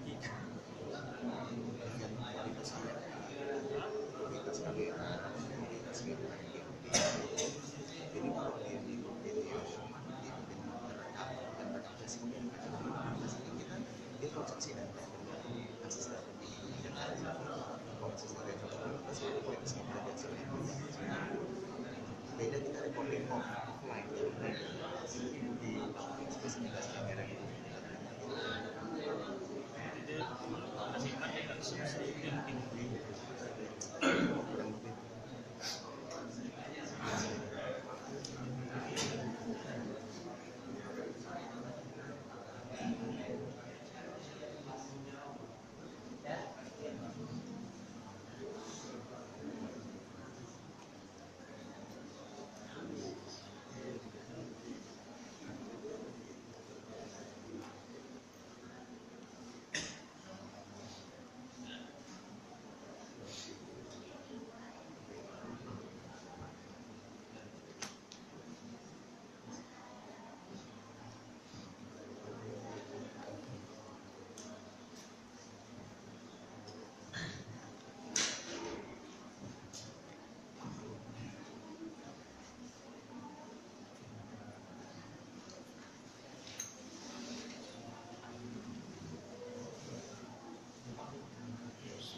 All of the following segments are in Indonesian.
Beda kita recording offline di spesifikasi kamera gitu.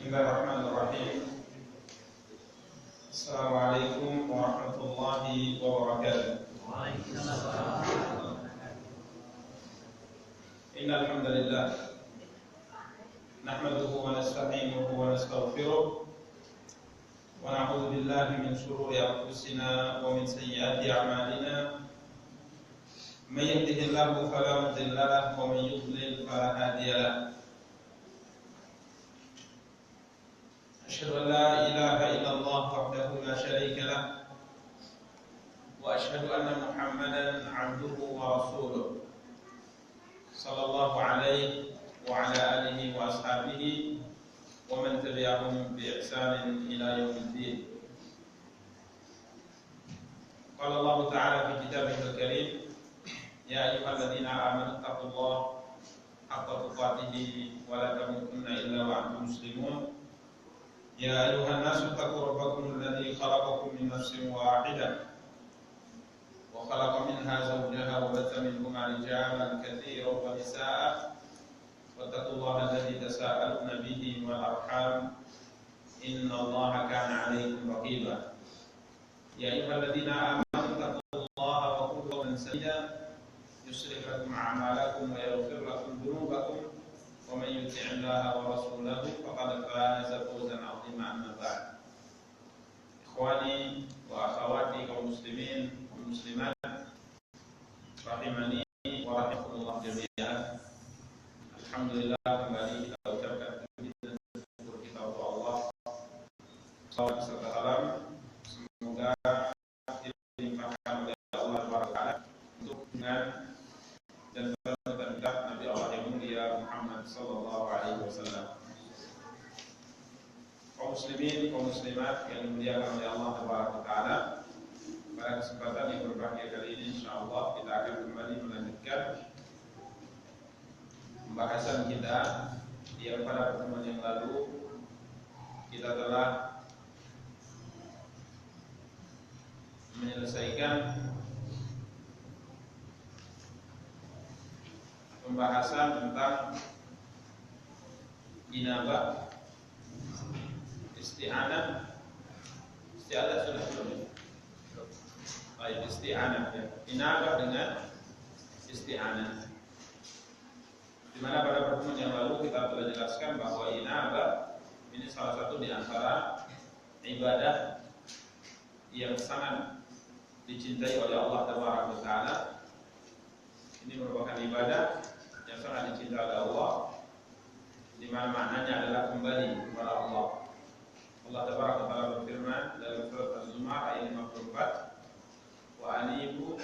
Bismillahirrahmanirrahim. Assalamualaikum warahmatullahi wabarakatuh. Innal hamdalillah nahmaduhu wa nasta'inuhu wa nastaghfiruh wa na'udzu billahi min shururi anfusina wa min sayyiati a'malina. May yahdihillahu fala mudilla lahu wa may yudlil fala hadiya lahu. أشهد أن لا إله إلا الله وحده لا شريك له وأشهد أن محمدا عبده ورسوله صلى الله عليه وعلى آله وأصحابه ومن تبعهم بإحسان إلى يوم الدين. قال الله تعالى في كتابه الكريم: يا أيها الذين آمنوا اتقوا الله حق تقاته ولا تموتن إلا وأنتم مسلمون. يا أيها الناس اتقوا ربكم الذي خلقكم من نفس واحدة وخلق منها زوجها وبث منهما رجالا كثيرا ونساء واتقوا الله الذي تساءلون به والأرحام إن الله كان عليكم رقيبا. يا أيها الذين آمنوا اتقوا الله وقولوا قولا سديدا يصلح لكم أعمالكم ويغفر لكم ذنوبكم ومن يطع الله ورسوله فقد فاز فوزا عظيما. أما بعد. Ikhwani wa akhawati kaum muslimin wa muslimat rahimani wa rahimakumullah jami'an. Alhamdulillah, kembali kita ucapkan puji dan syukur kita untuk Allah. Salawat serta salam semoga dilimpahkan oleh Allah Subhanahu wa taala untuk dengan dan panutan kita Nabi Allah yang mulia Muhammad sallallahu alaihi wasallam. Kaum muslimin, kaum muslimat yang dimuliakan oleh Allah Subhanahu wa taala, pada kesempatan yang berbahagia kali ini insyaallah kita akan kembali melanjutkan pembahasan kita yang pada pertemuan yang lalu kita telah menyelesaikan pembahasan tentang inabah, isti'anah sudah belum? Baik, isti'anah ya. Inabah dengan isti'anah. Di mana pada pertemuan yang lalu kita telah jelaskan bahwa inabah ini salah satu di antara ibadah yang sangat dicintai oleh Allah Taala. Ini merupakan ibadah yang sangat dicintai oleh Allah, di mana maknanya adalah kembali kepada Allah. Allah Taala berfirman dalam surat Az-Zumar ayat 54, wa anibu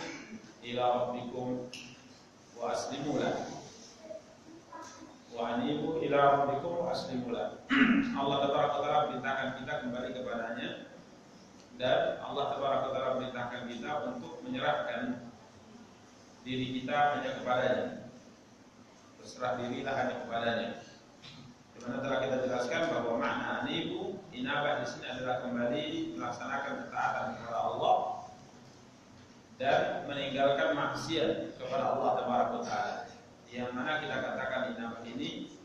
ila rabbikum wa aslimu lah. Wa anibu ila rabbikum wa aslimu lah. Allah Taala perintahkan kita kembali kepadanya, dan Allah Taala perintahkan kita untuk menyerahkan diri kita hanya kepadanya. Berserah dirilah hanya kepadanya. Dimana telah kita jelaskan bahwa makna anibu inabah di sini adalah kembali melaksanakan ketaatan kepada Allah dan meninggalkan maksiat kepada Allah Taala. Yang mana kita katakan inabah ini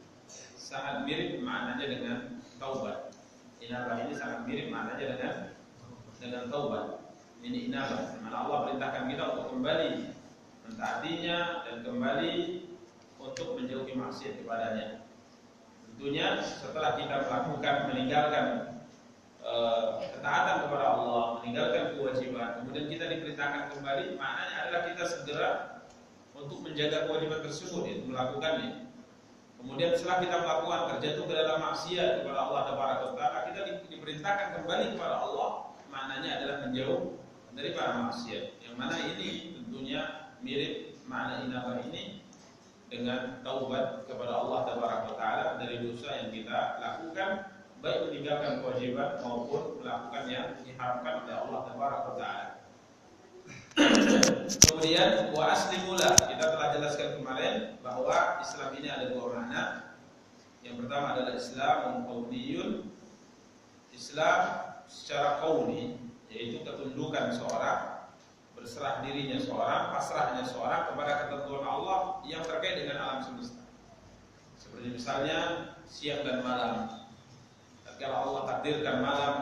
sangat mirip maknanya dengan taubat. Inabah ini sangat mirip maknanya dengan taubat. Ini inabah, mana Allah perintahkan kita untuk kembali mentaatinya dan kembali untuk menjauhi maksiat kepadanya. Tentunya setelah kita meninggalkan ketaatan kepada Allah, meninggalkan kewajiban, kemudian kita diperintahkan kembali, maknanya adalah kita segera untuk menjaga kewajiban tersebut, yaitu melakukannya. Kemudian setelah kita melakukan terjatuh ke dalam maksiat kepada Allah Taala, kita diperintahkan kembali kepada Allah, maknanya adalah menjauh daripada maksiat. Yang mana ini tentunya mirip makna inabah ini dengan taubat kepada Allah Taala dari dosa yang kita lakukan, baik meninggalkan kewajiban maupun melakukan yang diharamkan oleh Allah Taala. Kemudian wa aslimulah, kita telah jelaskan kemarin bahwa Islam ini ada dua makna. Yang pertama adalah Islam qauliyun, Islam secara qauli, yaitu ketundukan seorang, berserah dirinya seorang, pasrahnya seorang kepada ketentuan Allah yang terkait dengan alam semesta. Seperti misalnya siang dan malam. Kalau Allah takdirkan malam,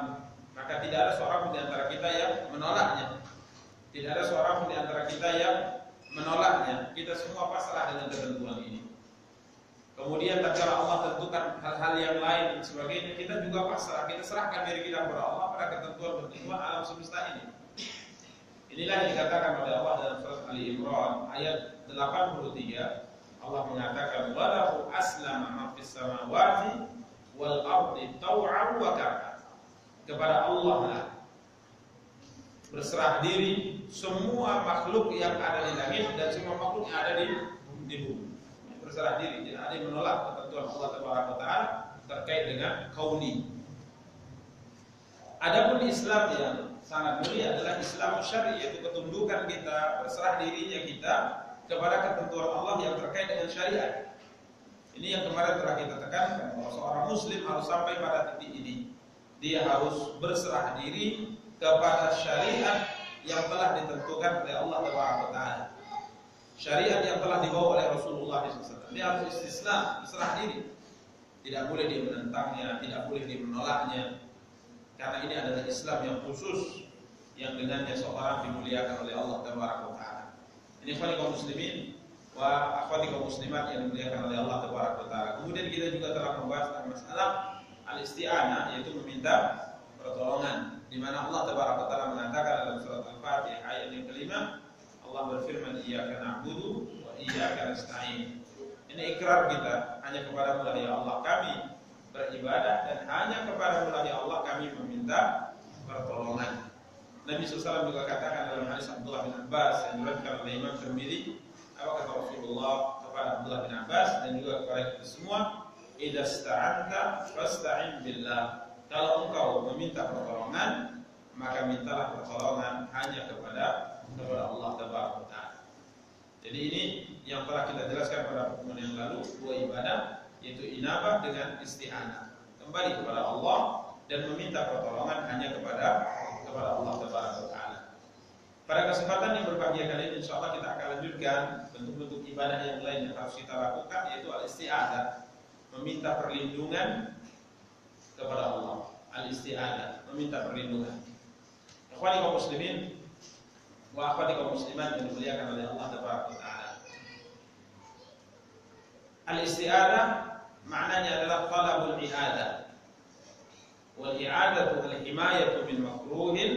maka tidak ada seorang pun di antara kita yang menolaknya. Tidak ada seorang pun di antara kita yang menolaknya. Kita semua pasrah dengan ketentuan ini. Kemudian tatkala Allah tentukan hal-hal yang lain dan sebagainya, kita juga pasrah. Kita serahkan diri kita kepada Allah pada ketentuan alam semesta ini. Inilah yang dikatakan oleh Allah dalam surat Ali Imran ayat 83. Allah mengatakan walahu aslama ma fis samawati wal ardi taw'an wa karha. Kepada Allah lah berserah diri semua makhluk yang ada di langit dan semua makhluk yang ada di bumi. Berserah diri, tidak ada yang menolak ketentuan Allah Taala terkait dengan kauni. Adapun Islam yang sangat mulia adalah Islam syar'i, yaitu ketundukan kita, berserah dirinya kita kepada ketentuan Allah yang terkait dengan syariat. Ini yang kemarin telah kita tekankan, bahwa seorang muslim harus sampai pada titik ini. Dia harus berserah diri kepada syariat yang telah ditentukan oleh Allah Taala. Syariat yang telah dibawa oleh Rasulullah SAW. Dia harus istisna, berserah diri. Tidak boleh dia menentangnya, tidak boleh dia menolaknya. Karena ini adalah Islam yang khusus, yang dengannya seorang dimuliakan oleh Allah Taala. Ini kaum muslimin wa akhwati kaum muslimat yang dimuliakan oleh Allah Taala. Kemudian kita juga telah membahas tentang masalah al-isti'anah, yaitu meminta pertolongan, di mana Allah Taala mengatakan dalam surat Al-Fatihah ayat yang kelima, Allah berfirman iyyaka na'budu wa iyyaka nasta'in. Ini ikrar kita, hanya kepada-Mu lah ya Allah kami beribadah dan hanya kepada-Mu lah ya Allah kami meminta pertolongan. Nabi SAW juga katakan dalam hadis Abdullah bin Abbas yang diriwayatkan oleh Imam Tirmidzi, apa kata Rasulullah kepada Abdullah bin Abbas dan juga kepada kita semua, idza sta'anta fasta'in billah. Kalau engkau meminta pertolongan, maka mintalah pertolongan hanya kepada Allah Taala. Jadi ini yang telah kita jelaskan pada pertemuan yang lalu, dua ibadah, yaitu inabah dengan isti'anah, kembali kepada Allah dan meminta pertolongan hanya kepada Allah Taala. Pada kesempatan yang berbahagia kali ini, insyaallah kita akan lanjutkan bentuk-bentuk ibadah yang lain yang harus kita lakukan, yaitu al-isti'adzah, meminta perlindungan kepada Allah. Al-isti'adzah, meminta perlindungan. Ikhwani kaum muslimin wa akhwati kaum muslimat yang dimuliakan oleh Allah Taala. Al-isti'adzah maknanya adalah talabul i'adah. Wal i'adatu al-himayatu min makruhin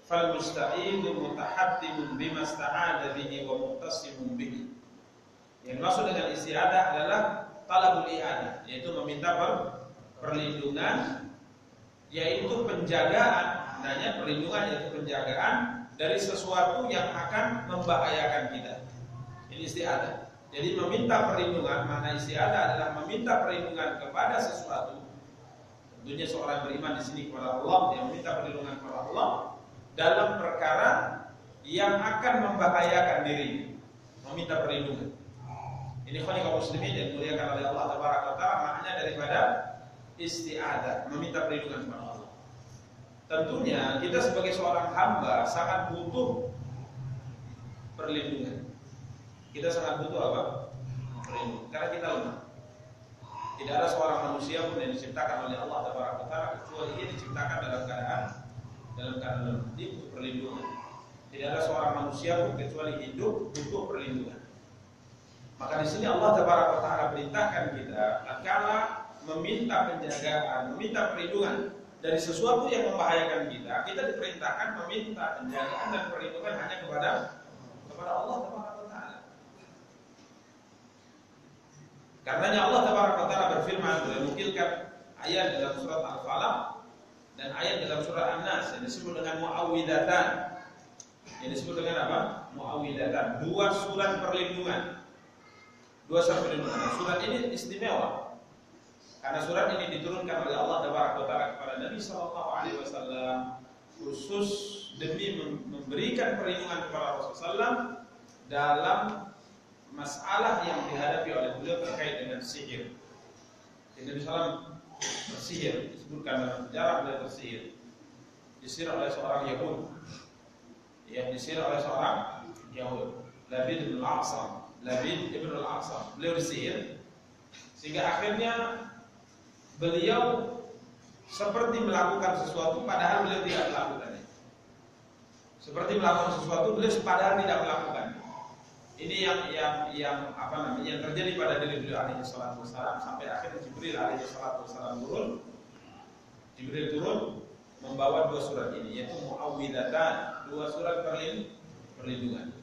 fal musta'idu mutahattimun bima ista'ada bihi wa muqtasimun bihi. Yang maksud dengan isti'adzah adalah talabul i'adah, yaitu meminta perlindungan, yaitu penjagaan. Adanya perlindungan yaitu penjagaan dari sesuatu yang akan membahayakan kita. Ini isti'adzah. Jadi meminta perlindungan, makna isti'adzah adalah meminta perlindungan kepada sesuatu. Tentunya seorang beriman di sini kepada Allah, yang meminta perlindungan kepada Allah dalam perkara yang akan membahayakan diri. Meminta perlindungan. Ini kaum muslimin yang dimuliakan oleh Allah Taala, daripada isti'adzah, meminta perlindungan kepada Allah. Tentunya kita sebagai seorang hamba sangat butuh perlindungan. Kita sangat butuh apa? Perlindungan. Karena kita lemah. Tidak ada seorang manusia pun yang diciptakan oleh Allah Taala kecuali dia diciptakan dalam keadaan lemah. Dia butuh perlindungan. Tidak ada seorang manusia pun kecuali hidup butuh perlindungan. Maka di sini Allah Taala perintahkan kita kala meminta penjagaan, meminta perlindungan dari sesuatu yang membahayakan kita, kita diperintahkan meminta penjagaan dan perlindungan hanya kepada Allah Taala. Karenanya Allah Taala berfirman menukilkan ayat dalam surat Al-Falaq dan ayat dalam surat An-Nas yang disebut dengan muawwidatan. Yang disebut dengan apa? Muawwidatan. Dua surat perlindungan. Surat ini istimewa. Karena surat ini diturunkan oleh Allah Taala kepada Nabi sallallahu alaihi wasallam khusus demi memberikan perlindungan kepada Rasulullah dalam masalah yang dihadapi oleh beliau terkait dengan sihir. Nabi sallallahu bersihir, disebutkan dalam sejarah beliau bersihir. Disihir oleh seorang Yahudi. Ya, disihir oleh seorang Yahudi. Labid ibn al-A'sam. Beliau disihir sehingga akhirnya beliau seperti melakukan sesuatu padahal beliau tidak melakukannya. Seperti melakukan sesuatu beliau padahal tidak melakukan. Ini yang terjadi pada diri beliau alaihi salatu wasallam sampai akhirnya Jibril alaihi salatu wasallam turun. Jibril turun membawa dua surat ini yaitu muawwidatan, dua surat perlindungan.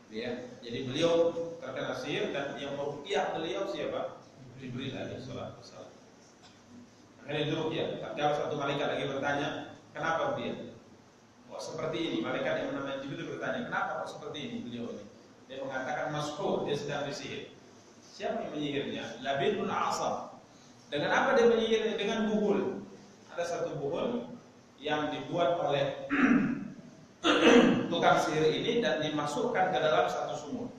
Ya, jadi beliau terkena sihir dan yang meruqyah beliau siapa? Jibril alaihi salatu wasallam. Akhirnya diruqyah. Tatkala satu malaikat lagi bertanya, "Kenapa dia?" "Oh, seperti ini." Malaikat yang bernama Jibril bertanya, "Kenapa kok seperti ini beliau ini?" Dia mengatakan, "Mashhur, dia sedang disihir." Siapa yang menyihirnya? Labid bin A'sam. Dengan apa dia menyihirnya? Dengan buhul. Ada satu buhul yang dibuat oleh tukang sihir ini dan dimasukkan ke dalam satu sumur.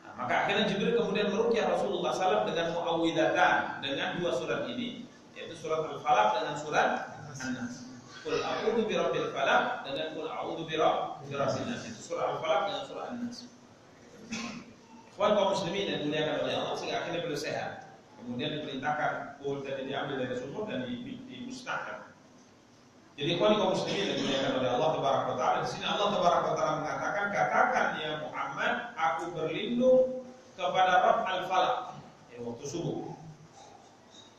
Nah, maka akhirnya Jibril kemudian meruqyah Rasulullah SAW dengan muawwidatan, dengan dua surat ini, yaitu surat Al-Falaq dengan surat An-Nas. Qul a'udzu birabbil falaq dengan qul a'udzu birabbin nas. Itu surah Al-Falaq dengan surah An-Nas. Ikhwan kaum muslimin yang dimuliakan oleh Allah, sehingga akhirnya beliau sehat. Kemudian diperintahkan buhul tadi diambil dari sumur dan dimusnahkan. Jadi ikhwan kaum muslimin yang dimuliakan oleh Allah Taala, di sini Allah Taala mengatakan, "Katakan ya Muhammad, aku berlindung kepada Rabb Al-Falaq," ya waktu subuh.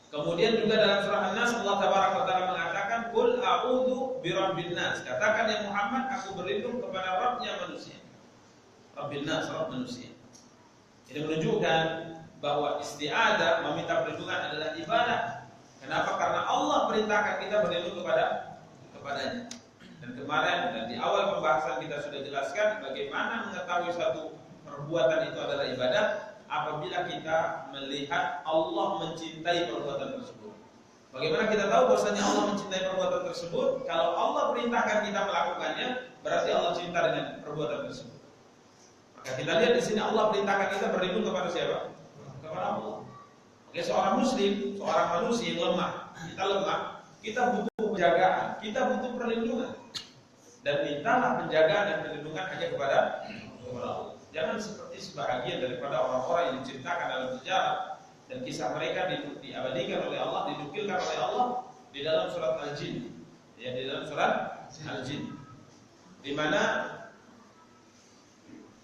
Kemudian juga dalam surah An-Nas Allah Taala mengatakan, "Qul a'udzu birabbin nas." Katakan ya Muhammad, aku berlindung kepada Rabbnya manusia. Rabbin nas, Rabb manusia. Ini menunjukkan bahwa isti'adzah, meminta perlindungan adalah ibadah. Kenapa? Karena Allah perintahkan kita berlindung kepadanya. Dan kemarin dan di awal pembahasan kita sudah jelaskan bagaimana mengetahui satu perbuatan itu adalah ibadah apabila kita melihat Allah mencintai perbuatan tersebut. Bagaimana kita tahu bahwasanya Allah mencintai perbuatan tersebut? Kalau Allah perintahkan kita melakukannya, berarti Allah cinta dengan perbuatan tersebut. Maka kita lihat di sini Allah perintahkan kita berlindung kepada siapa? Kepada Allah. Oke, seorang muslim, seorang manusia yang lemah, kita butuh penjagaan, kita butuh perlindungan. Dan mintalah penjagaan dan perlindungan hanya kepada Allah. Jangan seperti sebahagian daripada orang-orang yang diceritakan dalam sejarah dan kisah mereka diabadikan oleh Allah, dinukilkan oleh Allah di dalam surat Al-Jin. Ya, di dalam surat Al-Jin. Di mana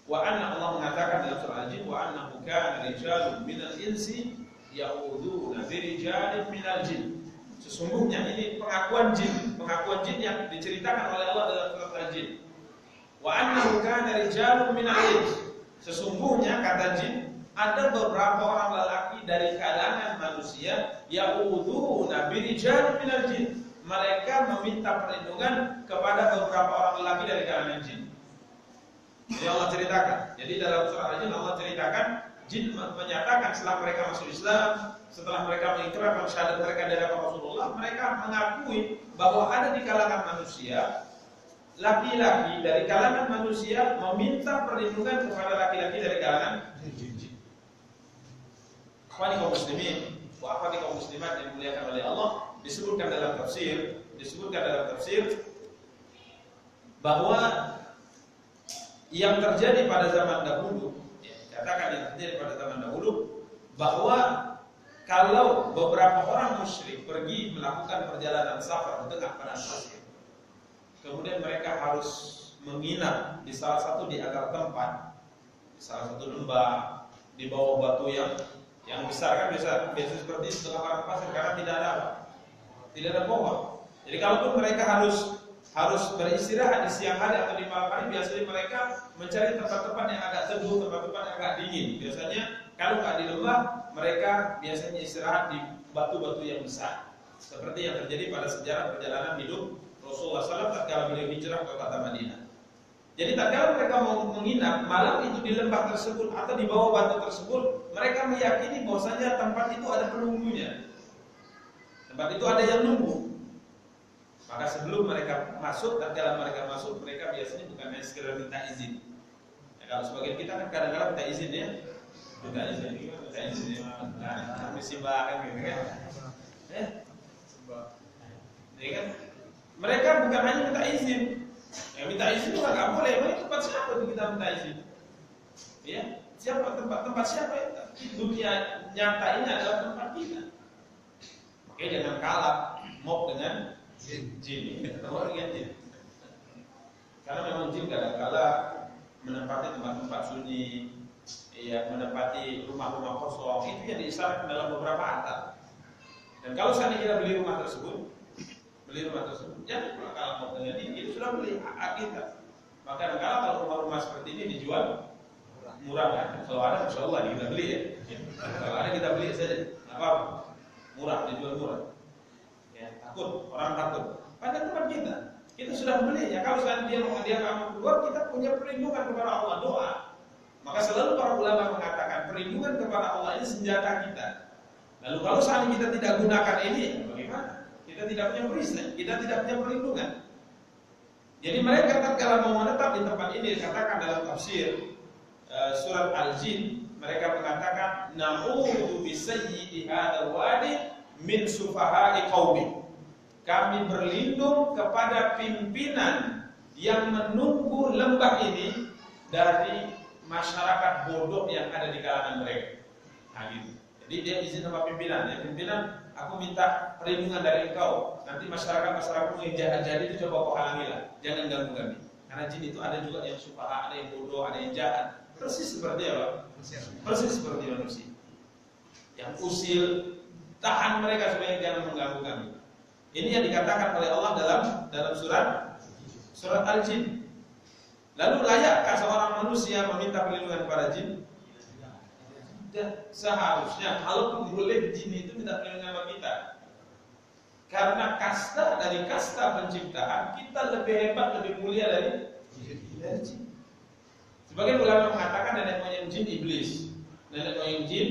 Allah mengatakan dalam surah Al-Jin, "Wa annahu kana rijalun minal insi ya'udzuuna birijalin minal jin." Sesungguhnya ini pengakuan jin yang diceritakan oleh Allah dalam surat Al-Jin. Wa annahu kana rijalun minal ins. Sesungguhnya kata jin, ada beberapa orang lelaki dari kalangan manusia ya'udzuuna birijalin minal jin. Mereka meminta perlindungan kepada beberapa orang lelaki dari kalangan jin. Jadi Allah ceritakan. Jadi dalam surah Al-Jin Allah ceritakan jin menyatakan setelah mereka masuk Islam, setelah mereka mengikrarkan syahadat mereka dari Rasulullah, mereka mengakui bahwa ada di kalangan manusia laki-laki dari kalangan manusia meminta perlindungan kepada laki-laki dari kalangan jin. Ikhwani kaum muslimin wa akhwati kaum muslimat yang dimuliakan oleh Allah, disebutkan dalam tafsir bahwa yang terjadi pada zaman dahulu, katakan yang terjadi pada zaman dahulu, bahwa kalau beberapa orang musyrik pergi melakukan perjalanan safar di tengah padang pasir, kemudian mereka harus menginap di salah satu di agar tempat, di salah satu lembah, di bawah batu yang besar, kan biasa seperti itu tengah padang pasir karena tidak ada pohon. Jadi kalaupun mereka harus beristirahat di siang hari atau di malam hari, biasanya mereka mencari tempat-tempat yang agak teduh, tempat-tempat yang agak dingin. Biasanya kalau nggak di lembah, mereka biasanya istirahat di batu-batu yang besar. Seperti yang terjadi pada sejarah perjalanan hidup Rasulullah SAW tatkala beliau hijrah ke kota Madinah. Jadi tatkala mereka mau menginap malam itu di lembah tersebut atau di bawah batu tersebut, mereka meyakini bahwasanya tempat itu ada penunggunya. Tempat itu ada yang nunggu. Maka sebelum mereka masuk, tatkala mereka masuk, mereka biasanya bukan hanya sekedar minta izin. Ya, kalau sebagian kita kan kadang-kadang minta izin ya. Minta izin ya. Nah, misi bareng gitu kan. Ya kan? Mereka bukan hanya minta izin. Yang minta izin itu nggak boleh. Emang tempat siapa itu kita minta izin? Ya, siapa tempat siapa ya? Dunia nyata ini adalah tempat kita. Makanya jangan kalah mob dengan jin. Karena memang jin kadang-kala menempati tempat-tempat sunyi, ya, menempati rumah-rumah kosong, itu yang diisyaratkan dalam beberapa atap. Dan kalau seandainya kita beli rumah tersebut, jangan pula kalah mau dengan ini sudah beli hak kita. Maka kadang-kala kalau rumah-rumah seperti ini dijual murah kan? Kalau ada, insya Allah kita beli ya. Kalau ada kita beli saja, apa-apa. Murah, dijual murah. Ya, orang takut. Pada tempat kita sudah beli ya. Kalau seandainya dia nggak mau keluar, kita punya perlindungan kepada Allah, doa. Maka selalu para ulama mengatakan perlindungan kepada Allah ini senjata kita. Lalu kalau seandainya kita tidak gunakan ini, bagaimana? Kita tidak punya perisai, kita tidak punya perlindungan. Jadi mereka tatkala mau menetap di tempat ini, dikatakan dalam tafsir surat Al-Jin, mereka mengatakan na'udzu bisayyidi hadzal wadi min sufaha'i qaumi. Kami berlindung kepada pimpinan yang menunggu lembah ini dari masyarakat bodoh yang ada di kalangan mereka. Nah, gitu. Jadi dia izin sama pimpinan, ya pimpinan, aku minta perlindungan dari engkau. Nanti masyarakat yang jahat jadi itu coba kau halangilah, jangan ganggu kami. Karena jin itu ada juga yang sufaha, ada yang bodoh, ada yang jahat. Persis seperti apa? Persis seperti manusia. Yang usil, tahan mereka supaya jangan mengganggu kami. Ini yang dikatakan oleh Allah dalam surat Al-Jin. Lalu layakkah seorang manusia meminta perlindungan kepada jin? Tidak. Seharusnya kalau boleh jin itu minta perlindungan kepada kita. Karena dari kasta penciptaan kita lebih hebat, lebih mulia dari jin. Sebagian ulama mengatakan nenek moyang jin iblis. Nenek moyang jin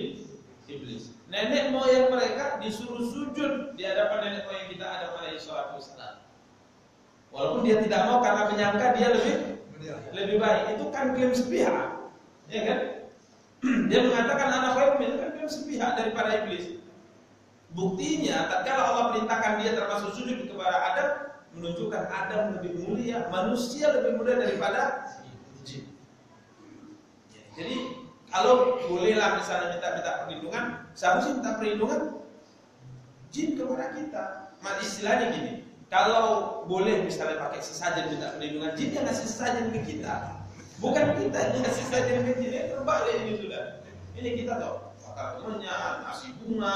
iblis. Nenek moyang mereka disuruh sujud di hadapan nenek moyang kita Adam alaihissalam. Walaupun dia tidak mau karena menyangka dia lebih baik. Itu kan klaim sepihak, ya kan? Dia mengatakan anak khairum, itu kan klaim sepihak daripada iblis. Buktinya, tatkala Allah perintahkan dia termasuk sujud kepada Adam, menunjukkan Adam lebih mulia, manusia lebih mulia daripada jin. Jadi kalau bolehlah misalnya minta perlindungan, seharusnya minta perlindungan jin kepada kita. Mak istilahnya gini, kalau boleh misalnya pakai sesajen minta perlindungan, jin yang ngasih sesajen ke kita, bukan kita yang ngasih sesajen ke jin. Terbalik ini sudah. Ini kita tahu, bakal temannya, ngasih bunga,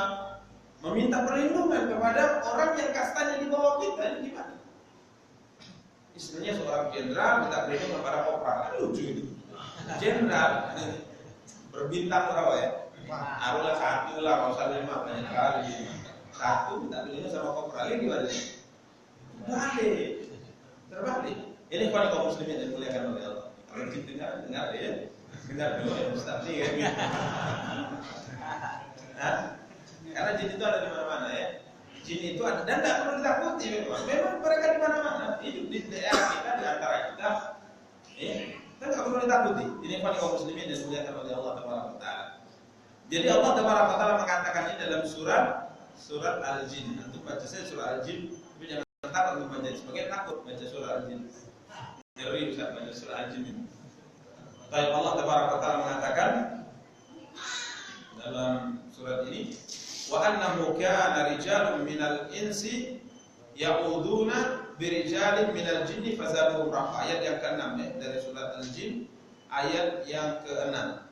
meminta perlindungan kepada orang yang kastanya di bawah kita. Ini gimana? Istilahnya seorang jenderal minta perlindungan kepada kopral, kan lucu itu. Jenderal berbintang berapa ya? Arulah 1 lah, kalau usah 5 banyak kali. 1 minta perlindungan sama kopral, ini gimana? Terbalik. Ini kalau kaum muslimin yang dimuliakan oleh Allah. Kalau jin dengar ya. Dengar dulu ya Ustaz nih kan. Karena jin itu ada di mana-mana ya. Jin itu ada dan tidak perlu ditakuti memang. Memang mereka di mana-mana. Hidup di daerah kita, di antara kita. Ya, kita tidak perlu ditakuti. Ini kalau kaum muslimin yang dimuliakan oleh Allah Taala. Jadi Allah Taala mengatakan ini dalam surat Al-Jin. Antum baca saja surat Al-Jin, tapi jangan takut untuk baca. Sebagai takut baca surat Al-Jin. Ngeri Ustaz baca surat Al-Jin ini. Tapi Allah Taala mengatakan dalam surat ini, wa annahu kana rijalun minal insi ya'uduna birijalin minal jinni fazaduhum raqa. Ayat yang ke-6 ya, dari surat Al-Jin, ayat yang ke-6.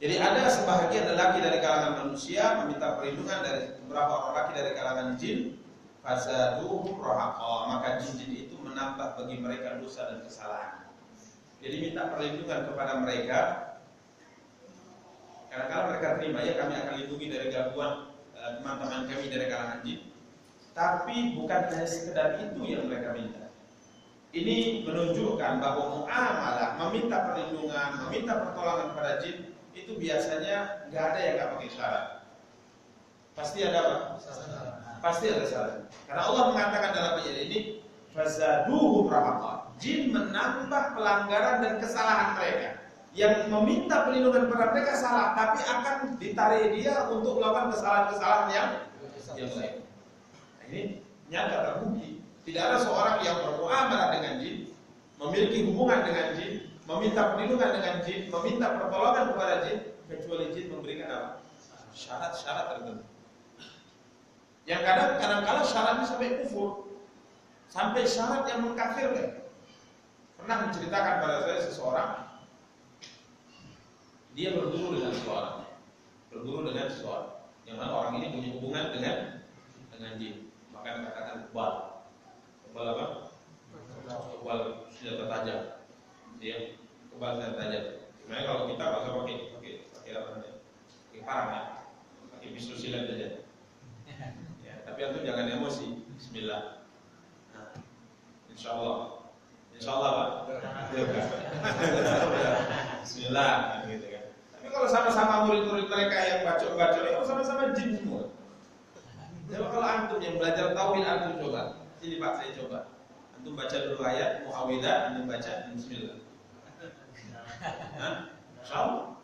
Jadi ada sebahagian lelaki dari kalangan manusia meminta perlindungan dari beberapa orang lelaki dari kalangan jin, fazaduhum rahaqa, maka jin-jin itu menambah bagi mereka dosa dan kesalahan. Jadi minta perlindungan kepada mereka. Kadang-kadang mereka terima, ya kami akan lindungi dari gangguan teman-teman kami dari kalangan jin. Tapi bukan hanya sekedar itu yang mereka minta. Ini menunjukkan bahwa muamalah, meminta perlindungan, meminta pertolongan kepada jin, itu biasanya nggak ada yang nggak pakai syarat. Pasti ada apa? Pasti ada syarat. Karena Allah mengatakan dalam ayat ini, fazaduhum rahaqa. Jin menambah pelanggaran dan kesalahan mereka. Yang meminta perlindungan kepada mereka salah, tapi akan ditarik dia untuk melakukan kesalahan-kesalahan yang lain. Nah, ini nyata terbukti. Tidak ada seorang yang bermuamalah dengan jin, memiliki hubungan dengan jin, meminta perlindungan dengan jin, meminta pertolongan kepada jin, kecuali jin memberikan apa? Syarat-syarat tertentu. Yang kadang-kadang syaratnya sampai kufur, sampai syarat yang mengkafirkan. Pernah menceritakan pada saya seseorang, dia berguru dengan seseorang, yang mana orang ini punya hubungan dengan jin, maka dikatakan kebal apa? Kebal senjata tajam, ya, kebal senjata tajam. Sebenarnya kalau kita nggak usah pakai apa namanya, pakai parang ya, pakai pisau silet aja. Ya, tapi antum jangan emosi. Bismillah. Nah, Insya Allah Pak. Bismillah, gitu kan. Tapi kalau sama-sama murid-murid mereka yang bacot-bacot, itu sama-sama jin semua. Jadi kalau antum yang belajar tauhid, antum coba. Sini Pak, saya coba. Antum baca dulu ayat Muawwidah, antum baca Bismillah. Nah, insyaallah.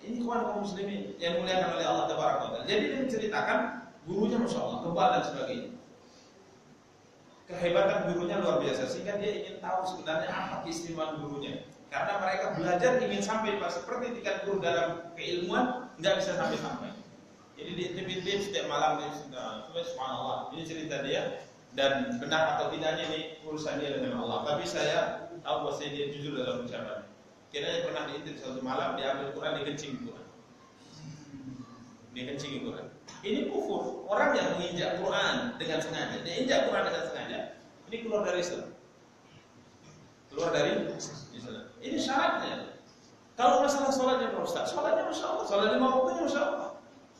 Ini kaum muslimin yang dimuliakan oleh Allah Tabaraka wa Taala. Jadi dia menceritakan gurunya Masya Allah, kebal dan sebagainya. Kehebatan gurunya luar biasa, sehingga dia ingin tahu sebenarnya apa keistimewaan gurunya. Karena mereka belajar ingin sampai seperti tingkat guru dalam keilmuan, nggak bisa sampai-sampai. Jadi dia setiap malam dia sudah, subhanallah, ini cerita dia, dan benar atau tidaknya ini urusan dia dengan Allah. Tapi saya tahu bahwa dia jujur dalam ucapannya. Kiranya pernah diintip suatu malam, dia ambil Quran, dia kencing Quran. Ini kufur. Orang yang menginjak Quran dengan sengaja, dia injak Quran dengan sengaja, ini keluar dari Islam. Ini syaratnya. Kalau masalah sholatnya Pak Ustaz, sholatnya Masya Allah, sholat lima waktunya Masya Allah.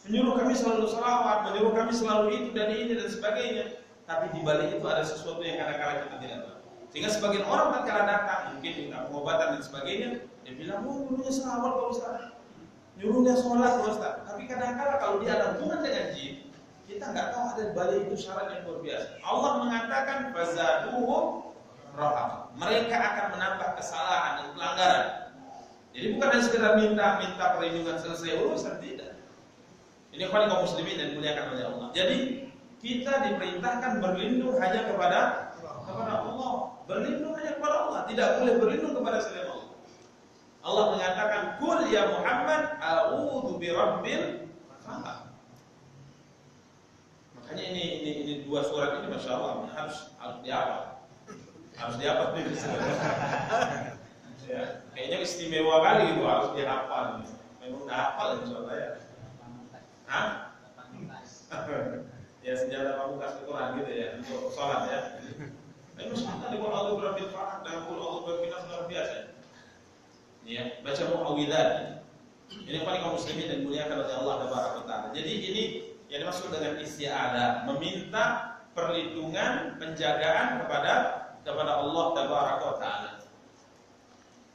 Menyuruh kami selalu sholawat, menyuruh kami selalu itu dan ini dan sebagainya. Tapi di balik itu ada sesuatu yang kadang-kadang kita tidak tahu. Sehingga sebagian orang tatkala datang, mungkin minta pengobatan dan sebagainya, dia bilang, nyuruhnya sholawat Pak Ustaz, nyuruhnya sholat Pak Ustaz. Tapi kadang-kadang kalau dia ada hubungan dengan jin, kita nggak tahu ada di balik itu syarat yang luar biasa. Allah mengatakan, fazaduhum rahaqa. Mereka akan menambah kesalahan dan pelanggaran. Jadi bukan hanya sekedar minta perlindungan selesai urusan, tidak. Ini kaum muslimin dan dimuliakan oleh Allah. Jadi kita diperintahkan berlindung hanya kepada Allah. Berlindung hanya kepada Allah, tidak boleh berlindung kepada selain Allah. Allah mengatakan, "Qul ya Muhammad, a'udzu birabbil falaq." Makanya ini dua surat ini Masya Allah harus dihafal. Harus dihafal nih. Ya, kayaknya istimewa kali itu harus dihafal. Memang udah hafal insyaallah ya. Hah? Ya senjata pamungkas Quran gitu ya untuk sholat ya. Tapi masalah di Allah berabbil falaq dan Allah berbinas luar biasa. Ya, baca Muawwidah. Ini kaum muslimin dan muliakan oleh Allah Tabaraka Taala. Jadi ini yang dimaksud dengan isti'adzah, meminta perlindungan, penjagaan kepada Allah Tabaraka Taala.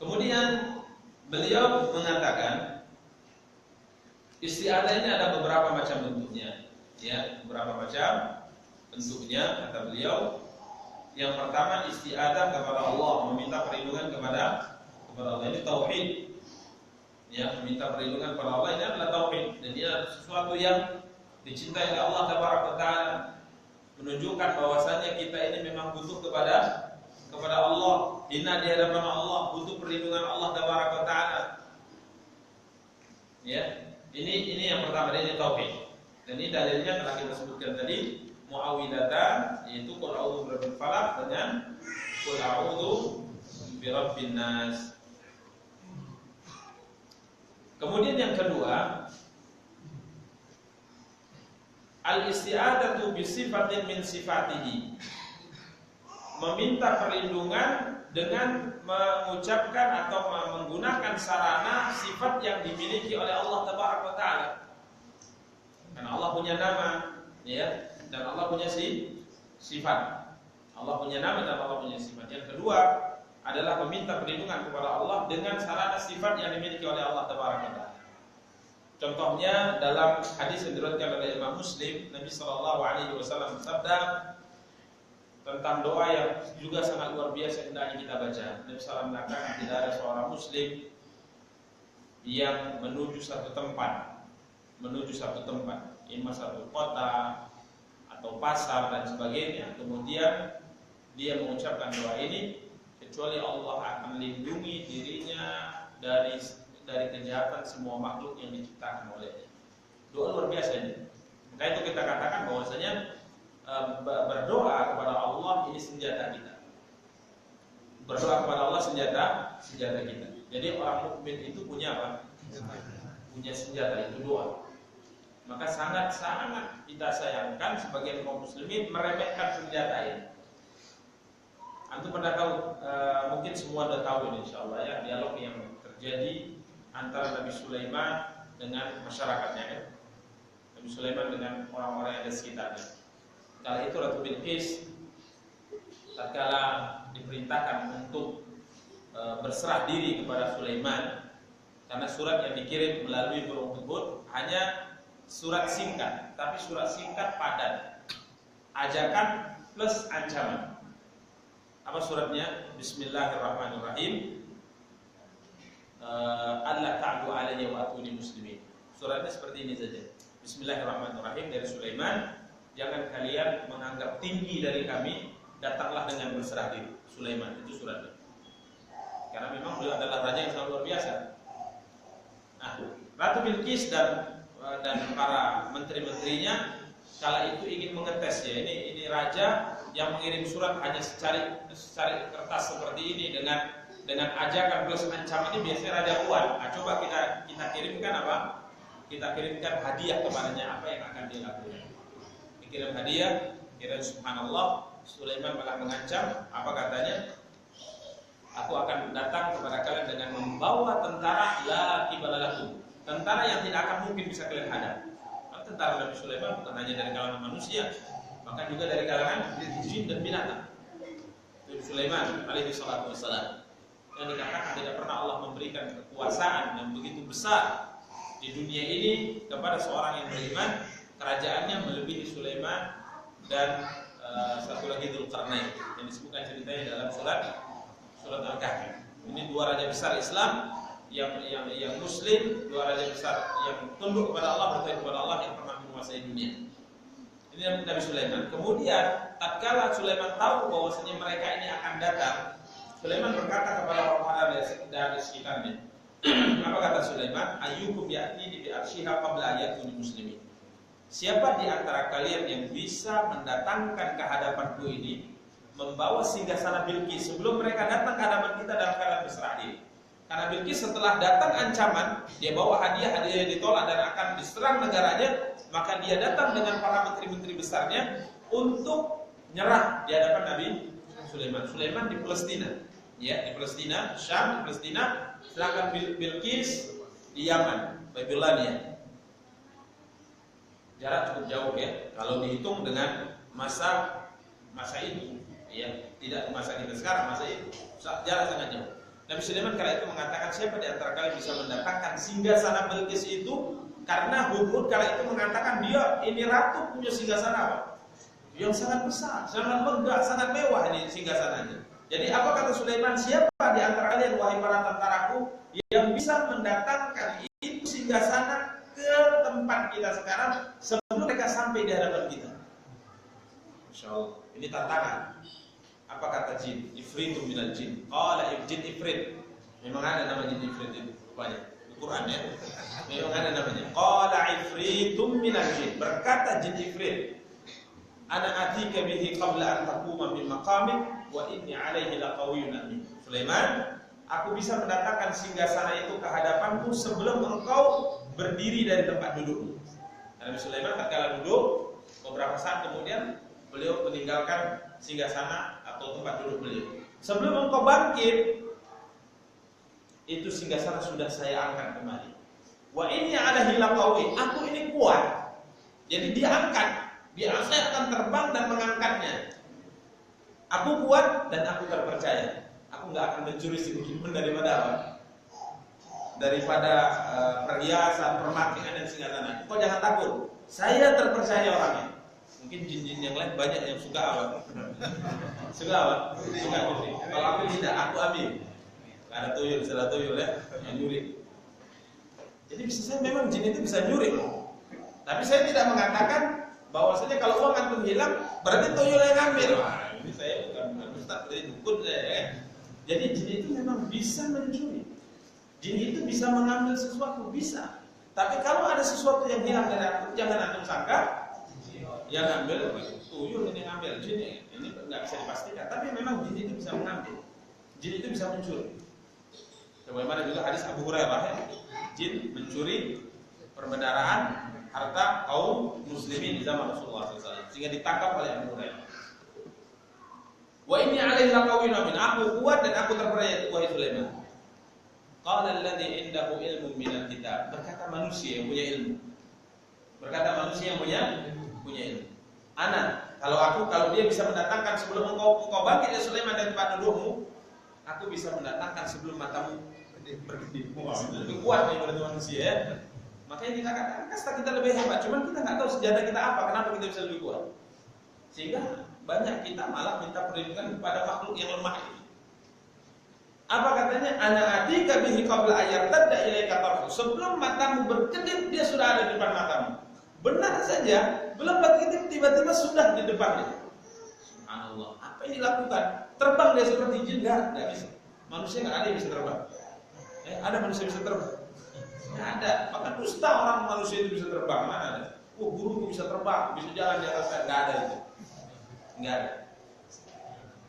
Kemudian beliau mengatakan isti'adzah ini ada beberapa macam bentuknya, ya, beberapa macam bentuknya kata beliau. Yang pertama isti'adzah kepada Allah, meminta perlindungan kepada Allah. Ini tauhid. Ya, meminta perlindungan kepada Allah ini adalah tauhid, dan ini adalah sesuatu yang dicintai oleh Allah Taala, menunjukkan bahwasanya kita ini memang butuh kepada Allah, hina di hadapan Allah, butuh perlindungan Allah Taala. Ya, ini yang pertama, ini tauhid. Dan ini dalilnya telah kita sebutkan tadi, muawwidatan, yaitu qul a'udzu birabbil falaq dengan qul a'udzu birabbin nas. Kemudian yang kedua, al-isti'adzatu bi sifatin min sifatihi. Meminta perlindungan dengan mengucapkan atau menggunakan sarana sifat yang dimiliki oleh Allah Taala. Karena Allah punya nama, ya, dan Allah punya sifat. Allah punya nama dan Allah punya sifat. Yang kedua adalah meminta perlindungan kepada Allah dengan sarana sifat yang dimiliki oleh Allah Taala. Contohnya dalam hadis yang diriwayatkan oleh Imam Muslim, Nabi SAW bersabda tentang doa yang juga sangat luar biasa hendaknya kita baca. Nabi SAW mengatakan tidak ada seorang Muslim yang menuju satu tempat, ini satu kota atau pasar dan sebagainya, kemudian dia mengucapkan doa ini, kecuali Allah akan lindungi dirinya dari kejahatan semua makhluk yang diciptakan olehnya. Doa luar biasa ini. Maka itu kita katakan bahwasanya berdoa kepada Allah ini senjata kita. Berdoa kepada Allah senjata kita. Jadi orang mukmin itu punya apa? Punya senjata, itu doa. Maka sangat-sangat kita sayangkan sebagian kaum muslimin meremehkan senjata ini. Antum pernah tahu, mungkin semua sudah tahu ini insyaallah ya, dialog yang terjadi antara Nabi Sulaiman dengan masyarakatnya ya. Nabi Sulaiman dengan orang-orang yang ada sekitarnya. Kala itu Ratu Bilqis tatkala diperintahkan untuk berserah diri kepada Sulaiman, karena surat yang dikirim melalui burung tersebut hanya surat singkat, tapi surat singkat padat, ajakan plus ancaman. Apa suratnya? Bismillahirrahmanirrahim. Allah ta'budu alayya wa atuni muslimin. Suratnya seperti ini saja. Bismillahirrahmanirrahim dari Sulaiman. Jangan kalian menganggap tinggi dari kami, datanglah dengan berserah diri. Sulaiman, itu suratnya. Karena memang beliau adalah raja yang sangat luar biasa. Nah, Ratu Bilqis dan para menteri-menterinya kala itu ingin mengetes ya, ini raja yang mengirim surat hanya secari kertas seperti ini dengan ajakan plus ancaman, ini biasanya raja kuat. Nah, coba kita kirimkan apa? Kita kirimkan hadiah kepadanya, apa yang akan dia lakukan? Dikirim hadiah, kira subhanallah, Sulaiman malah mengancam, apa katanya? Aku akan datang kepada kalian dengan membawa tentara la qibala lakum, tentara yang tidak akan mungkin bisa kalian hadap. Tentara Nabi Sulaiman bukan hanya dari kalangan manusia, bahkan juga dari kalangan jin dan binatang. Nabi Sulaiman alaihi salatu wassalam yang dikatakan tidak pernah Allah memberikan kekuasaan yang begitu besar di dunia ini kepada seorang yang beriman. Kerajaannya melebihi Sulaiman dan satu lagi Dzulqarnain yang disebutkan ceritanya dalam surat Al-Kahfi. Ini dua raja besar Islam yang muslim, dua raja besar yang tunduk kepada Allah, bertawakal kepada Allah, yang pernah menguasai dunia. Ini Nabi Sulaiman. Kemudian tatkala Sulaiman tahu bahwasanya mereka ini akan datang, Sulaiman berkata kepada orang-orang dari sekitarnya. Apa kata Sulaiman? Ayyukum ya'tini bi arsyiha qabla ayatuni muslimin. Siapa di antara kalian yang bisa mendatangkan ke hadapanku ini, membawa singgasana Bilqis sebelum mereka datang ke hadapan kita dalam keadaan berserah diri? Karena Bilqis setelah datang ancaman, dia bawa hadiah yang ditolak dan akan diserang negaranya, maka dia datang dengan para menteri-menteri besarnya untuk nyerah di hadapan Nabi Sulaiman. Sulaiman di Palestina, ya, di Palestina, Syam, di Palestina, sedangkan Bilqis di Yaman, Babilonia. Jarak cukup jauh ya, kalau dihitung dengan masa itu, ya, tidak masa kita sekarang, masa itu jarak sangat jauh. Nabi Sulaiman kala itu mengatakan, siapa di antara kalian bisa mendatangkan singgasana Bilqis itu? Karena Hudhud kala itu mengatakan dia ini ratu punya singgasana apa? yang sangat besar, sangat megah, sangat mewah ini singgasananya. Jadi apa kata Sulaiman? Siapa di antara kalian wahai para tentaraku yang bisa mendatangkan itu singgasana ke tempat kita sekarang sebelum mereka sampai di hadapan kita? Insyaallah. Ini tantangan. Apa kata jin? Ifritum minal jin. Qala jin ifrit. Memang ada nama jin ifrit itu rupanya. Di Quran ya. Memang ada namanya. Qala ifritum minal jin. Berkata jin ifrit, ana atika bihi qabla an taquma min maqamik wa inni alaihi laqawiyyun amin. Sulaiman, aku bisa mendatangkan singgasana itu ke hadapanmu sebelum engkau berdiri dari tempat dudukmu. Nabi Sulaiman tatkala duduk, beberapa saat kemudian beliau meninggalkan singgasana atau tempat duduk beliau. Sebelum engkau bangkit, itu singgasana sudah saya angkat kembali. Wa inni alaihi laqawi, aku ini kuat. Jadi dia angkat, saya akan terbang dan mengangkatnya. Aku kuat dan aku terpercaya. Aku nggak akan mencuri sedikit pun daripada apa? Daripada perhiasan, permainan dan singgasana. Kau jangan takut. Saya terpercaya orangnya. Mungkin jin-jin yang lain banyak yang suka apa? Suka apa? Suka nyuri. Kalau aku tidak, aku ambil. Ada tuyul, salah tuyul ya, yang nyuri. Jadi bisa saya memang jin itu bisa nyuri. Tapi saya tidak mengatakan bahwasanya kalau uang antum hilang berarti tuyul yang ngambil. Ini saya bukan ustaz dari dukun saya. Jadi jin itu memang bisa mencuri. Jin itu bisa mengambil sesuatu, bisa. Tapi kalau ada sesuatu yang hilang dari antum, jangan antum sangka yang ngambil tuyul ini ngambil. Jin ini nggak bisa dipastikan. Tapi memang jin itu bisa mengambil. Jin itu bisa mencuri. Sebagaimana juga hadis Abu Hurairah ya. Jin mencuri perbendaharaan harta kaum muslimin di zaman Rasulullah SAW sehingga ditangkap oleh Abu Hurairah. Wa inni alaihi laqawiyyun amin. Aku kuat dan aku terpercaya wahai Sulaiman. Qala alladhi indahu ilmun minal kitab. Berkata manusia yang punya ilmu. Berkata manusia yang punya ilmu. Ana, kalau dia bisa mendatangkan sebelum engkau bangkit ya Sulaiman dari tempat dudukmu, aku bisa mendatangkan sebelum matamu berkedip. Lebih kuat daripada manusia ya. Makanya kita katakan kasta kita lebih hebat, cuman kita nggak tahu sejarah kita apa, kenapa kita bisa lebih kuat. Sehingga banyak kita malah minta perlindungan kepada makhluk yang lemah ini. Apa katanya? Ana atika bihi qabla ayyartadda ilaika tarfu. Sebelum matamu berkedip dia sudah ada di depan matamu. Benar saja, belum berkedip tiba-tiba sudah di depannya. Subhanallah. Apa yang dilakukan? Terbang dia seperti jin? Enggak bisa. Manusia enggak ada yang bisa terbang. Ada manusia bisa terbang? Enggak ada. Maka dusta orang manusia itu bisa terbang. Mana ada? Burung bisa terbang, bisa jalan di atas. Enggak ada itu. Enggak ada.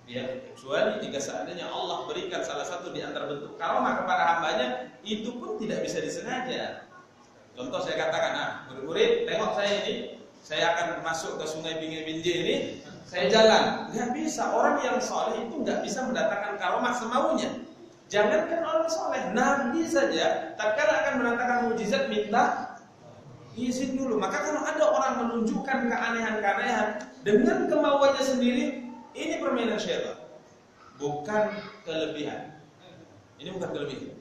Ya, kecuali jika seandainya Allah berikan salah satu di antara bentuk karamah kepada hambanya, itu pun tidak bisa disengaja. Contoh saya katakan, murid-murid, tengok saya ini, saya akan masuk ke sungai Binge-Binje ini, saya jalan. Nggak bisa, orang yang soleh itu nggak bisa mendatangkan karamah semaunya. Jangankan orang soleh, Nabi saja, tatkala akan mendatangkan mujizat minta izin dulu. Maka kalau ada orang menunjukkan keanehan-keanehan dengan kemauannya sendiri, ini permainan syaitan, bukan kelebihan. Ini bukan kelebihan.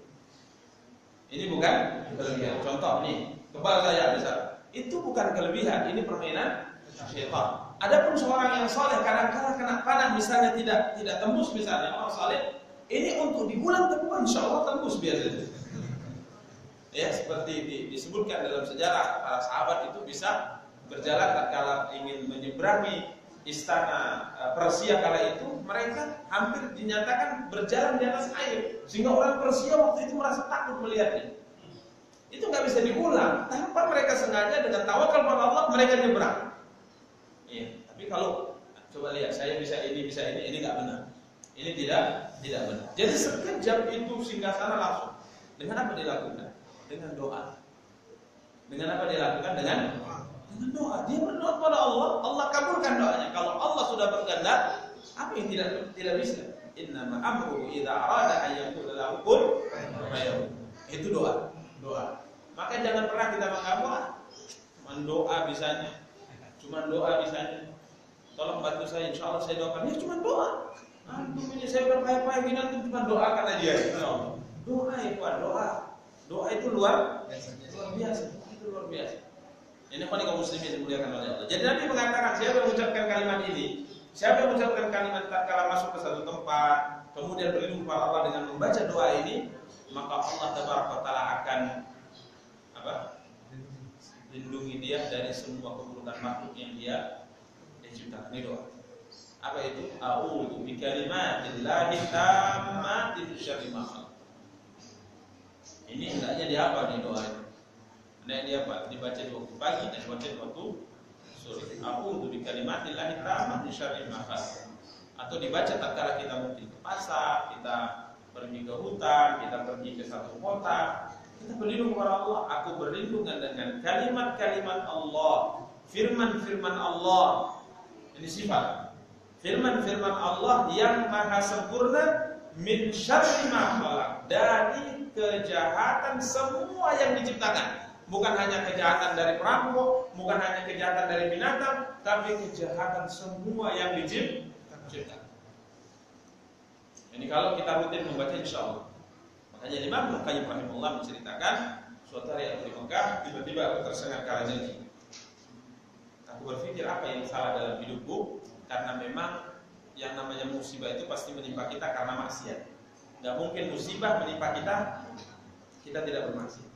Ini bukan kelebihan. Contoh nih, kepala saya misalnya, itu bukan kelebihan. Ini permainan syaitan. Adapun seorang yang soleh kadang-kadang kena panah misalnya tidak tembus misalnya orang soleh, ini untuk di bulan kedua insya Allah tembus biasanya. Ya seperti disebutkan dalam sejarah para sahabat itu bisa berjalan tatkala ingin menyeberangi istana Persia kala itu, mereka hampir dinyatakan berjalan di atas air sehingga orang Persia waktu itu merasa takut melihatnya. Itu nggak bisa diulang tanpa mereka sengaja dengan tawakal pada Allah mereka nyebrang. Iya, tapi kalau coba lihat saya bisa ini nggak benar. Ini tidak benar. Jadi sekejap itu singgasana langsung. Dengan apa dilakukan? Dengan doa. Dengan apa dilakukan? Dengan doa. Dia berdoa kepada Allah, Allah kabulkan doanya. Kalau Allah sudah berkehendak, apa yang tidak bisa? Innama amruhu idza arada an yaqula lahu kun fayakun. Itu doa. Maka jangan pernah kita menganggap cuma doa bisanya. Tolong bantu saya, insyaallah saya doakan. Ya cuma doa. Antum ini saya berpayah-payah gini antum cuma doakan aja. Doa itu luar biasa. Itu luar biasa. Ini kaum muslimin dimuliakan oleh Allah. Jadi Nabi mengatakan, siapa yang mengucapkan kalimat ini, siapa yang mengucapkan kalimat tatkala masuk ke satu tempat, kemudian berlindung kepada Allah dengan membaca doa ini, maka Allah Taala akan lindungi dia dari semua keburukan makhluk yang dia ciptakan. Ini doa. Apa itu? A'udzu bikalimatillahi tammati min syarri ma khalaq. Ini hendaknya dihafal nih doa ini. Hendaknya dihafal, dibaca di waktu pagi dan dibaca di waktu sore. A'udzu bikalimatillahi tammati min syarri ma khalaq. Atau dibaca tatkala kita mungkin ke pasar, kita pergi ke hutan, kita pergi ke satu kota, kita berlindung kepada Allah. Aku berlindung dengan kalimat-kalimat Allah, firman-firman Allah. Ini sifat. Firman-firman Allah yang maha sempurna, min syarri ma khalaq, dari kejahatan semua yang diciptakan. Bukan hanya kejahatan dari perampok, bukan hanya kejahatan dari binatang, tapi kejahatan semua yang diciptakan. Ini kalau kita rutin membaca, insya Allah. Makanya Imam Ibnu Qayyim rahimahullah menceritakan, suatu hari aku di Mekah, tiba-tiba aku tersengat kalajengking. Aku berpikir apa yang salah dalam hidupku, karena memang yang namanya musibah itu pasti menimpa kita karena maksiat. Gak mungkin musibah menimpa kita tidak bermaksiat.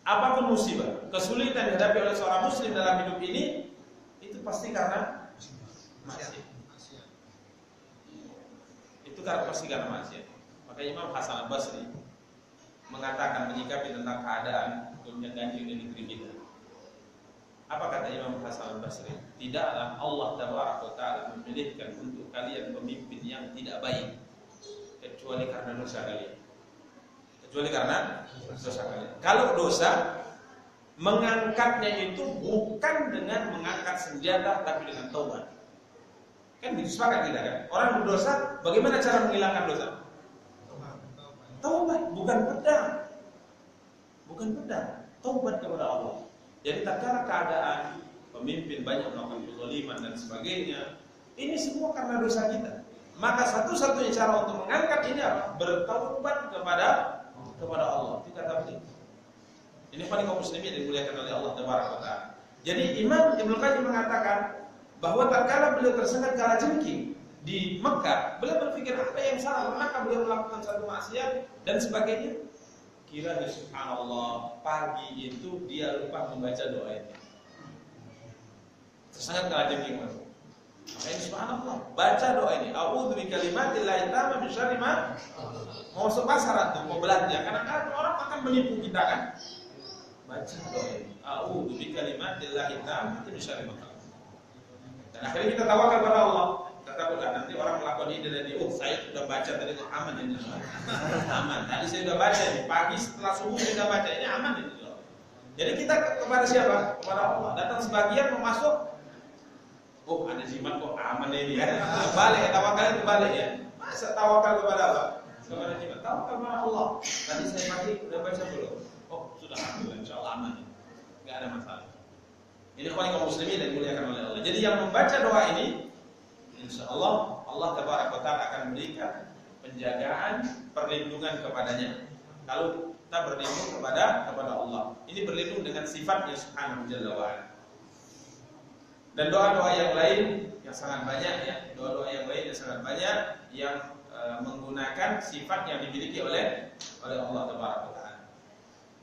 Apapun musibah, kesulitan dihadapi oleh seorang muslim dalam hidup ini, itu pasti karena maksiat. Itu pasti karena maksiat. Maka Imam Hasan Al-Basri mengatakan, menyikapi tentang keadaan dunia ganjil di negeri kita. Apa kata Imam Hasan Al-Basri? Tidaklah Allah Taala memilihkan untuk kalian pemimpin yang tidak baik kecuali karena dosa kalian. Kecuali karena dosa kalian. Kalau dosa, mengangkatnya itu bukan dengan mengangkat senjata, tapi dengan taubat. Kan sepakat kita kan? Orang berdosa, bagaimana cara menghilangkan dosa? Taubat, bukan pedang. Bukan pedang, taubat kepada Allah. Jadi tatkala keadaan pemimpin banyak melakukan kezaliman dan sebagainya, ini semua karena dosa kita. Maka satu-satunya cara untuk mengangkat ini apa? Bertaubat kepada Allah. Itu kata beliau. Ini kaum muslimin yang dimuliakan oleh Allah Taala. Jadi Imam Ibnu Qayyim mengatakan bahwa tatkala beliau tersengat kalajengking di Mekah, beliau berpikir apa yang salah, maka beliau melakukan satu maksiat dan sebagainya. Kiranya subhanallah, pagi itu dia lupa membaca doa ini. Tersengat kalajengking mas. Maka ini subhanallah, baca doa ini. A'udzu bikalimatillahi tammati min syarri ma. Mau sepasaran tuh, mau belanja. Karena orang akan menipu kita kan. Baca doa ini. A'udzu bikalimatillahi tammati min syarri ma. Dan akhirnya kita tawakal kepada Allah. Katakanlah nanti orang melakukan ini dan dia, saya sudah baca tadi itu aman ini. Aman. Tadi saya sudah baca ini, pagi setelah subuh saya sudah baca ini, aman ini. Jadi kita kepada siapa? Kepada Allah. Datang sebagian mau masuk, ada jimat kok aman ini ya. Balik, tawakal itu balik ya. Masa tawakal kepada apa? Kepada jimat. Tawakal kepada Allah. Tadi saya pagi sudah baca belum? Sudah alhamdulillah, insyaallah aman. Enggak ada masalah. Ini kaum muslimin yang dimuliakan oleh Allah. Jadi yang membaca doa ini, insyaallah Allah Taala akan memberikan penjagaan, perlindungan kepadanya. Kalau kita berlindung kepada Allah, ini berlindung dengan sifatnya Subhanahu wa ta'ala. Dan doa-doa yang lain yang sangat banyak ya, doa-doa yang lain yang sangat banyak yang menggunakan sifat yang dimiliki oleh Allah Taala.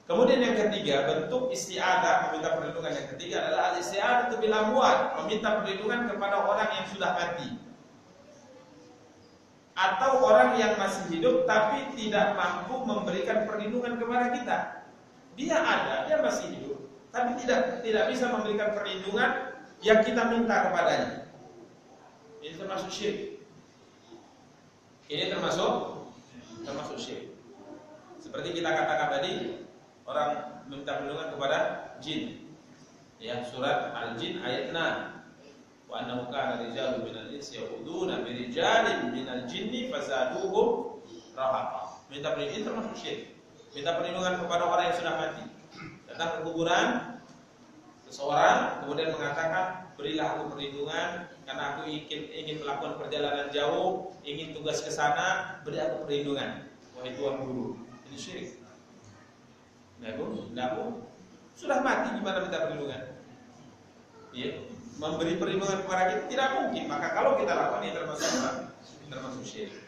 Kemudian yang ketiga, bentuk isti'adzah, meminta perlindungan yang ketiga adalah al-isti'adzah bil amwat, meminta perlindungan kepada orang yang sudah mati. Atau orang yang masih hidup tapi tidak mampu memberikan perlindungan kepada kita. Dia ada, dia masih hidup, tapi tidak bisa memberikan perlindungan yang kita minta kepadanya. Ini termasuk syirik. Ini termasuk syirik. Seperti kita katakan tadi, orang minta perlindungan kepada jin. Ya, surat Al-Jin ayat 6. Wa annahu kana rijalun minal insi ya'uduna bi rijalin minal jinni fazaduhum rahaqa. Minta perlindungan termasuk syirik. Minta perlindungan kepada orang yang sudah mati. Datang ke kuburan seseorang kemudian mengatakan, "Berilah aku perlindungan karena aku ingin melakukan perjalanan jauh, ingin tugas ke sana, beri aku perlindungan." Wahai Tuhan Guru. Ini syirik. Tidak Sudah mati gimana minta perlindungan? Ya, memberi perlindungan kepada kita tidak mungkin. Maka kalau kita lakukan ini termasuk syirik.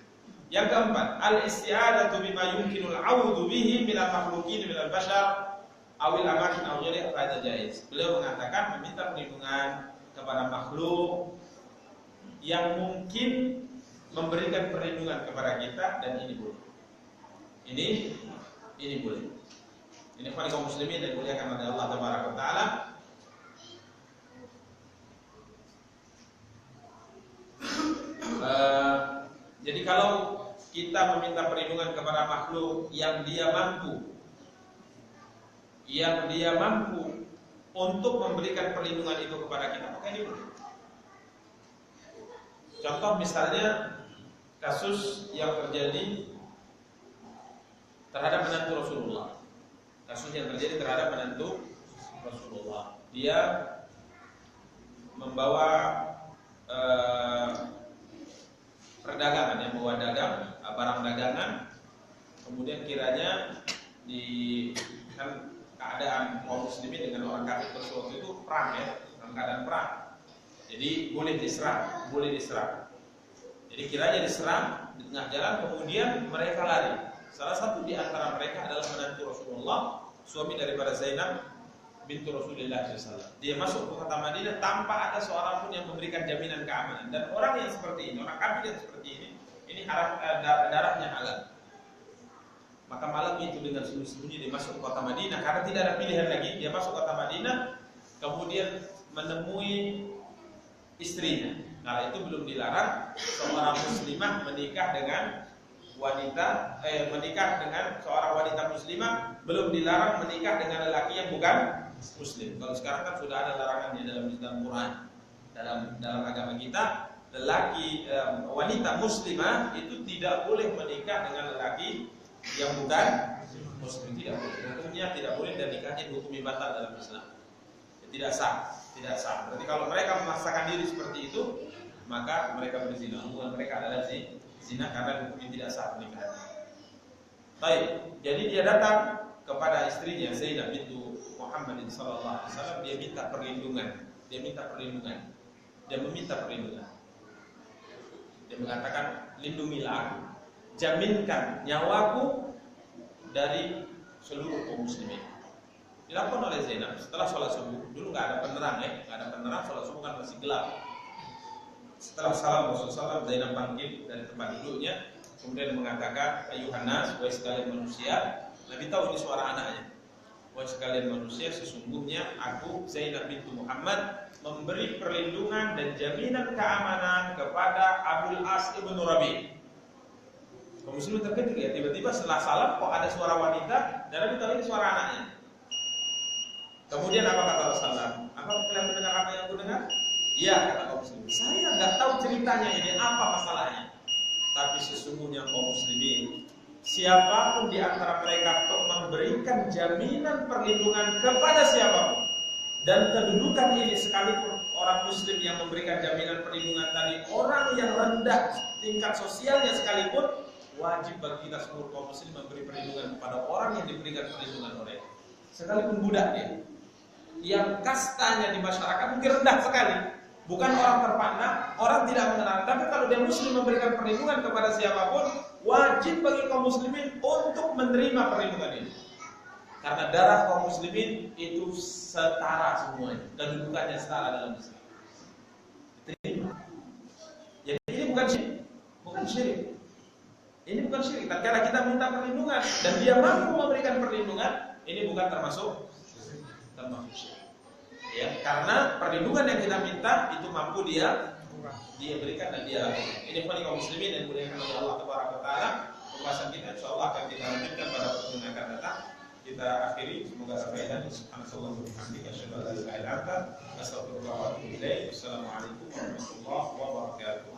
Yang keempat, al-isti'adatu bima yumkinul 'audhu bihi minal makhluqin minal bashar awil amakin aw ghairi hadza jaiz. Beliau mengatakan meminta perlindungan kepada makhluk yang mungkin memberikan perlindungan kepada kita, dan ini boleh. Ini boleh. Ini kaum muslimin dan dimuliakan oleh Allah Tabaraka wa taala. Jadi kalau kita meminta perlindungan kepada makhluk yang dia mampu untuk memberikan perlindungan itu kepada kita, maka ini boleh. Contoh misalnya kasus yang terjadi terhadap menantu Rasulullah. Kasus yang terjadi terhadap menantu Rasulullah. Dia membawa perdagangan, yang membawa barang dagangan. Kemudian kiranya di kan keadaan kaum muslimin dengan orang kafir waktu itu perang, ya, dalam keadaan perang. Jadi boleh diserang. Jadi kiranya diserang di tengah jalan, kemudian mereka lari. Salah satu di antara mereka adalah menantu Rasulullah, suami daripada Zainab bintu Rasulullah SAW. Dia masuk ke kota Madinah tanpa ada seorang pun yang memberikan jaminan keamanan. Dan orang yang seperti ini, orang kafir yang seperti ini haram, darahnya halal. Maka malam itu dengan sembunyi-sembunyi dia masuk ke kota Madinah karena tidak ada pilihan lagi. Dia masuk ke kota Madinah, kemudian menemui istrinya. Kala itu belum dilarang seorang muslimah menikah dengan seorang wanita muslimah, belum dilarang menikah dengan lelaki yang bukan muslim. Kalau sekarang kan sudah ada larangannya dalam Quran. Dalam agama kita, wanita muslimah itu tidak boleh menikah dengan lelaki yang bukan muslim, tidak boleh. Hukumnya tidak boleh dan nikahnya dihukumi batal dalam Islam. Tidak sah. Berarti kalau mereka memaksakan diri seperti itu, maka mereka berzina. Hubungan mereka adalah zina karena hukumnya tidak sah pernikahan. Baik, jadi dia datang kepada istrinya Zainab bintu Muhammad sallallahu alaihi wasallam, dia meminta perlindungan. Dia mengatakan, "Lindungilah aku, jaminkan nyawaku dari seluruh kaum muslimin." Dilakukan oleh Zainab setelah sholat subuh. Dulu nggak ada penerang, sholat subuh kan masih gelap. Setelah salam Rasulullah SAW, Zainab bangkit dari tempat duduknya, kemudian mengatakan, "Ayuhan nas, wahai sekalian manusia." Nabi tahu ini suara anaknya. "Wahai sekalian manusia, sesungguhnya aku Zainab bintu Muhammad memberi perlindungan dan jaminan keamanan kepada Abdul As ibn Rabi'." Kaum muslimin terkejut, ya, tiba-tiba setelah salam kok ada suara wanita, dan Nabi tahu ini suara anaknya. Kemudian apa kata Rasulullah? "Apa kalian mendengar apa yang aku dengar?" "Iya," kata kaum muslimin. "Saya nggak tahu ceritanya ini, apa masalahnya? Tapi sesungguhnya kaum muslimin, siapapun di antara mereka memberikan jaminan perlindungan kepada siapapun, dan kedudukan ini sekalipun orang muslim yang memberikan jaminan perlindungan tadi orang yang rendah tingkat sosialnya sekalipun, wajib bagi kita seluruh kaum muslim memberi perlindungan kepada orang yang diberikan perlindungan oleh, sekalipun budak dia, yang kastanya di masyarakat mungkin rendah sekali, bukan orang terpandang, orang tidak mengenal. Tapi kalau dia muslim memberikan perlindungan kepada siapapun, wajib bagi kaum muslimin untuk menerima perlindungan ini. Karena darah kaum muslimin itu setara semuanya, kedudukannya setara dalam Islam. Jadi ini bukan syirik. Ini bukan syirik. Tatkala kita minta perlindungan dan dia mampu memberikan perlindungan, ini bukan termasuk syirik. Ya, karena perlindungan yang kita minta itu mampu dia berikan dan dia lakukan. Ini kaum muslimin yang dimuliakan oleh Allah Taala. Pembahasan kita insyaallah akan kita lanjutkan pada pertemuan yang akan datang. Kita akhiri, semoga berfaedah. Subhanallah wa bihamdihi, asyhadu an la ilaha illa anta, astaghfiruka wa atubu ilaik. Wassalamualaikum warahmatullahi wabarakatuh.